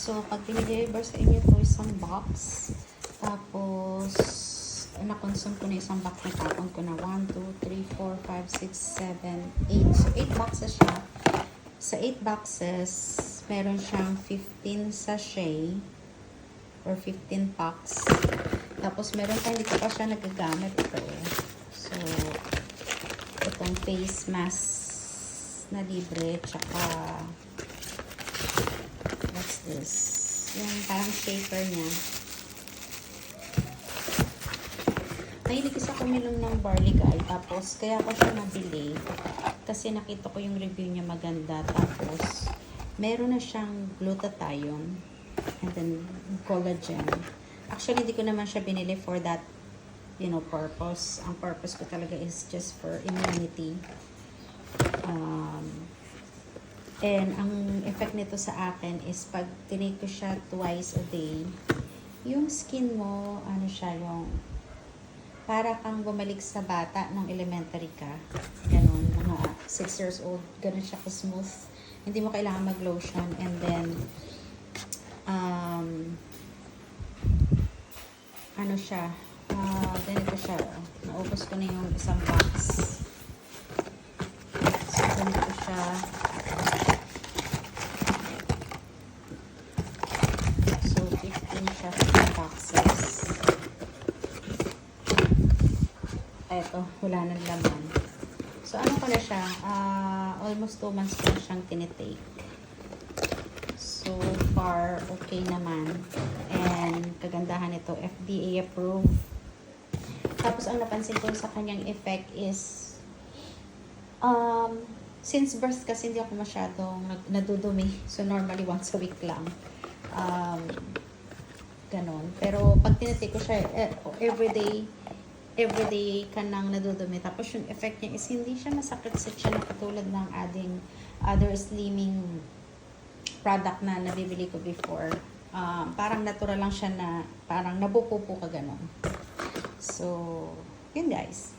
So, pag dinideliver sa inyo to isang box, tapos, na-consume ko na isang box, natapon ko na 1, 2, 3, 4, 5, 6, 7, 8. So, 8 boxes siya. Sa 8 boxes, meron siyang 15 sachet or 15 packs. Tapos, meron pa, hindi ko pa siya nagagamit ito. So, itong face mask na libre, tsaka what's this? Yung parang shaker niya. Mahilig isa kumilom ng barley guy. Tapos, kaya ko siya nabili. Kasi nakita ko yung review niya maganda. Tapos, meron na siyang glutathione. And then, collagen. Actually, hindi ko naman siya binili for that, purpose. Ang purpose ko talaga is just for immunity. And ang effect nito sa akin is pag tinake ko siya twice a day, yung skin mo, yung para kang bumalik sa bata nung elementary ka. Ganon, mga 6 years old, ganon siya ka-smooth. Hindi mo kailangan mag-lotion. And then, ganito siya. Naubos ko na yung isang box. So, ganito siya. So, 15 siya, 15 boxes. Eto, wala nang laman. So, ano ko na siya? Almost 2 months ko na siyang tinitake. So far, okay naman. And kagandahan nito, FDA approved. Tapos, ang napansin ko sa kanyang effect is, since birth kasi hindi ako masyadong nadudumi. So, normally once a week lang. Ganon. Pero, pag tinitake ko siya, everyday ka nang nadudumi. Tapos, yung effect niya is hindi siya masakit sa tiyan katulad ng other slimming product na nabibili ko before. Parang natural lang siya na parang napupupo ka ganon. So, yun guys.